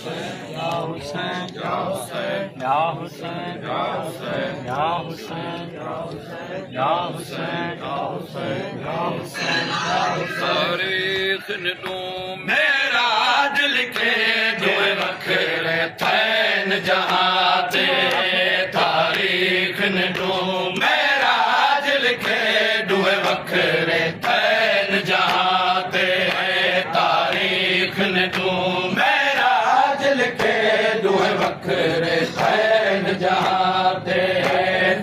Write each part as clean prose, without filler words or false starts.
Ya Hussein, Ya Hussein, Ya Hussein, Ya Hussein, Ya Hussein, Ya Hussein, Ya Hussein, Ya Hussein, Ya Hussein. तारीख ने तू मेरा दिल के दो वखरे तैन जहां ते तारीख ने तू मेरा दिल के दो वखरे तैन जहां ते तारीख ने तू मेरा दिल के दो वखरे तैन जहां ते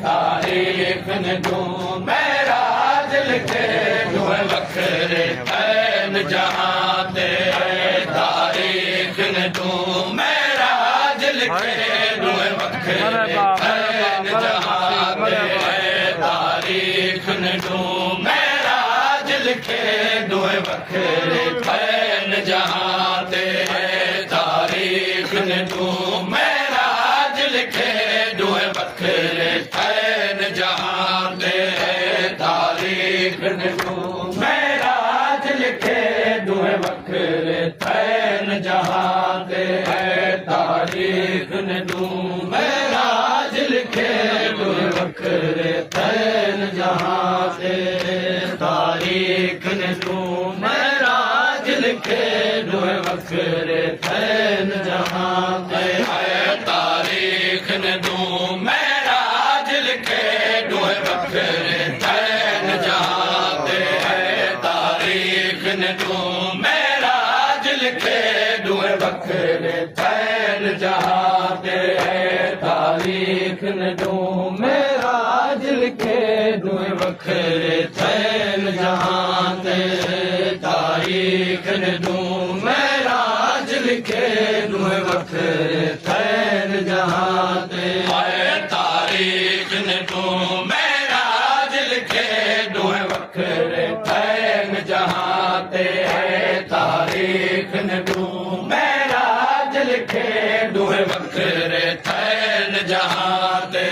तारीख ने तू मेरा दिल के दो वखरे तैन जहां ते तारीख ने तू मेरा दिल के दो वखरे तैन जहां ते तारीख ने तू मेरा दिल के दो वखरे तैन जहां ते तारीख ने तू मेरा दिल के दो वखरे तैन जहां ते तारीख ने तू मेरा दिल के दो वखरे तैन जहां ते तारीख ने तू मेरा दिल के दो वखरे तैन जहां ते तारीख ने तू मेरा दिल के दो वखरे तैन जहां ते तारीख ने तू मेरा दिल के दो वखरे तैन जहां ते तारीख ने तू मेरा दिल के दो वखरे तैन जहां ते तारीख ने तू मेरा दिल के दो वखरे तैन जहां ते तारीख ने तू मेरा दिल के दो वखरे तैन जहां ते तारीख ने तू मेरा दिल के दो वखरे तैन जहां ते तारीख ने तू मेरा दिल के दो वखरे तैन जहां ते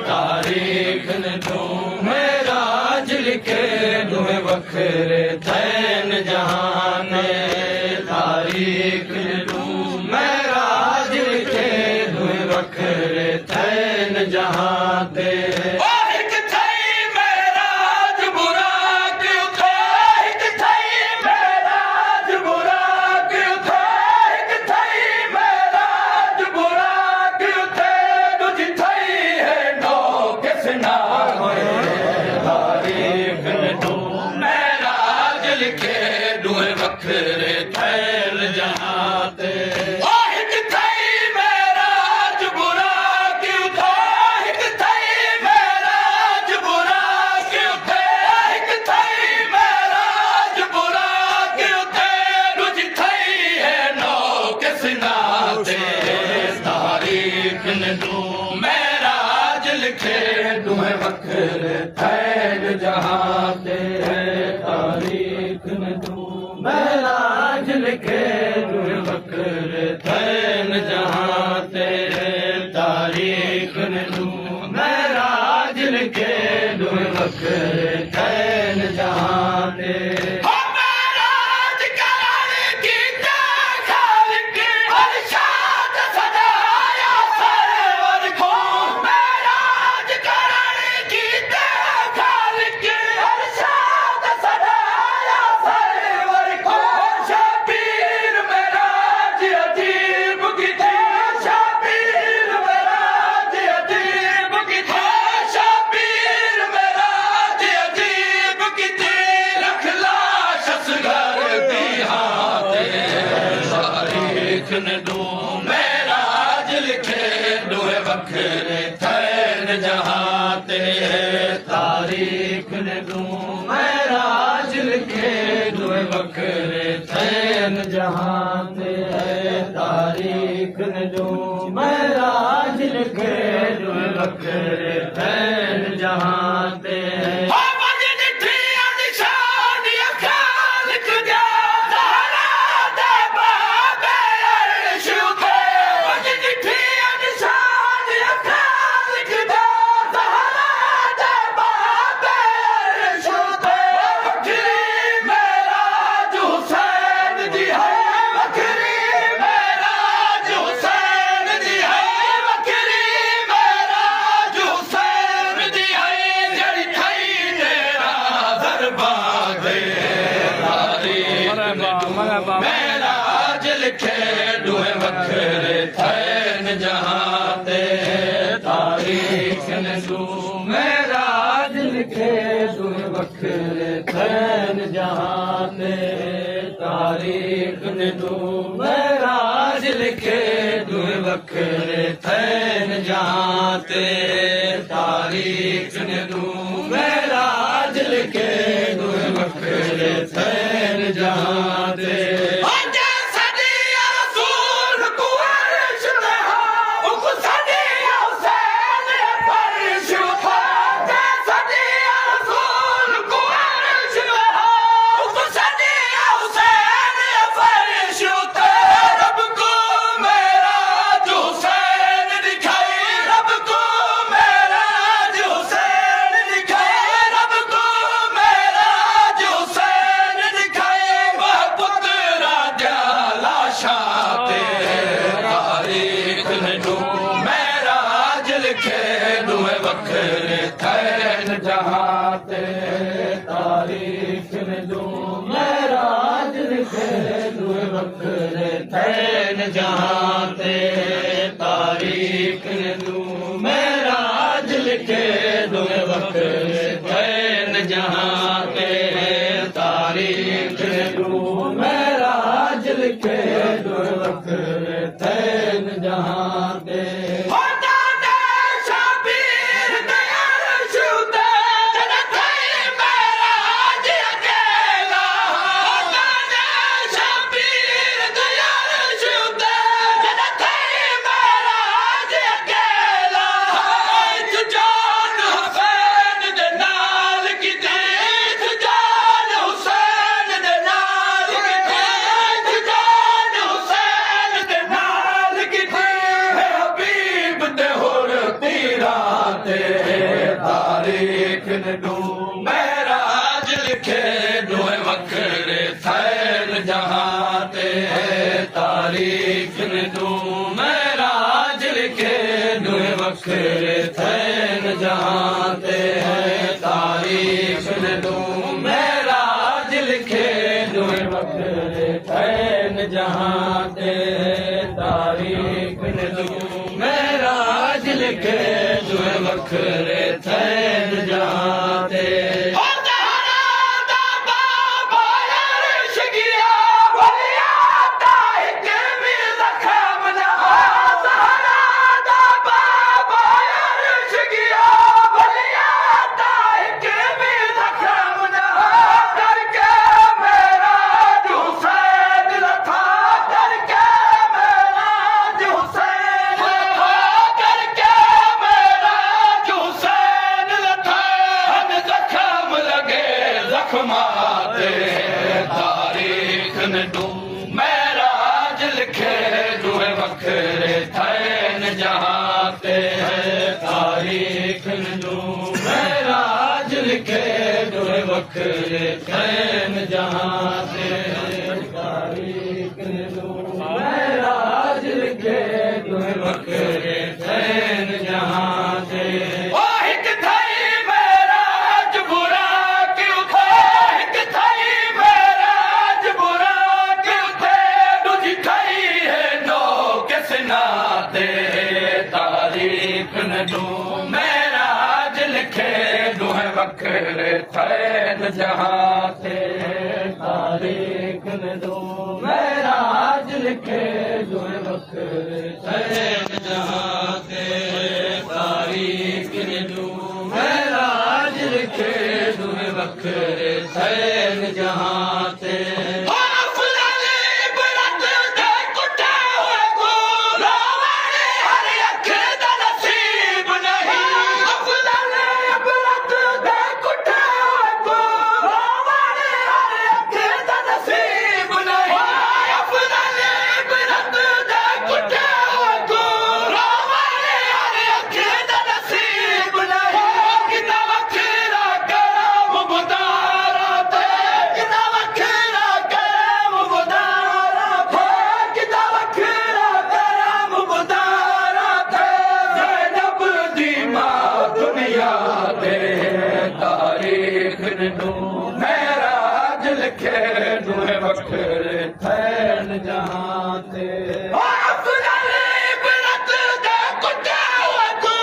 तारीख ने तू मेरा दिल के दो वखरे तैन जहां ते तारीख ने तू मेरा दिल के दो वखरे तैन जहां ते वखरे तैन जहां ते हिक थई मेरा बुरा क्यों था हिक थई मेरा बुरा क्यों थे हिक थई मेरा बुरा क्यों थे दुज थई है नो किसना ते तारीख ने तू मेरा दिल के दो वखरे तैन जहां ते तारीख ने तू मेरा दिल के दो वखरे तैन जहां ते तारीख ने तू मेरा दिल के दो वखरे तैन जहां ते ने तू मेरा दिल के दो वखरे तैन जहां ते तारीख ने तू मेरा दिल के दो वखरे तैन जहां ते तारीख ने तू मेरा दिल के दो वखरे तैन जहां ते लिखे दुए वखरे थैन जहां ते तारीख ने दूमे राज लिखे दुए वखरे थैन जहां ते तारीख ने दूमे राज लिखे दुए वखरे थैन जहां ते तारीख ने दूमे राज लिखे दुए वखरे थैन जहां ते थैन जहां ते तारीख ने दूमे राज लिखे दुए वखरे थैन जहां ते तारीख ने दूमे राज लिखे दुए वखरे थैन जहां ते तारीख ने दूमे राज लिखे दुए वखरे थैन जहां ते तारीख ने दूमे राज लिखे दुए वखरे थैन जहां ते तारीख ने दूमे राज लिखे दुए वखरे थैन जहां ते तारीख ने दूमे राज लिखे दुए वखरे थैन जहां ते तारीख ने दूमे राज लिखे दुए वखरे थैन जहां ते तारीख ने दूमे राज लिखे दुए वखरे थैन जहां ते तारीख ने दूमे राज लिखे दुए वखरे थैन जहां ते तारीख ने दूमे राज लिखे दुए वखरे थैन जहां ते तारीख ने दूमे राज लिखे दुए वखरे थैन जहां ते तारीख ने दूमे राज लिखे दुए वखरे थैन जहां ते तारीख ने दूमे राज लिखे दुए वखरे थैन जहां ते जहां ते अफजल इबरत दे कुटे हुए तू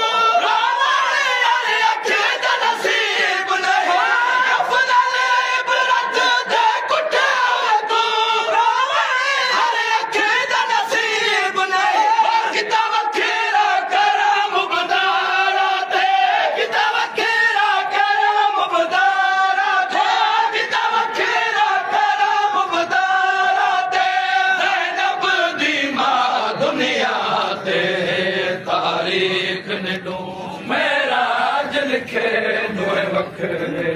रोवाले अरे अखे दा नसीब नहीं अफजल इबरत दे कुटे हुए तू रोवाले अरे अखे दा नसीब नहीं किता वखेरा करम बदारा ते किता वखेरा करम बदारा ते किता वखेरा करम बदारा ते ज़ैनब दी मां दुनिया ते तारीख ने मेराज लिखे दोए वखरे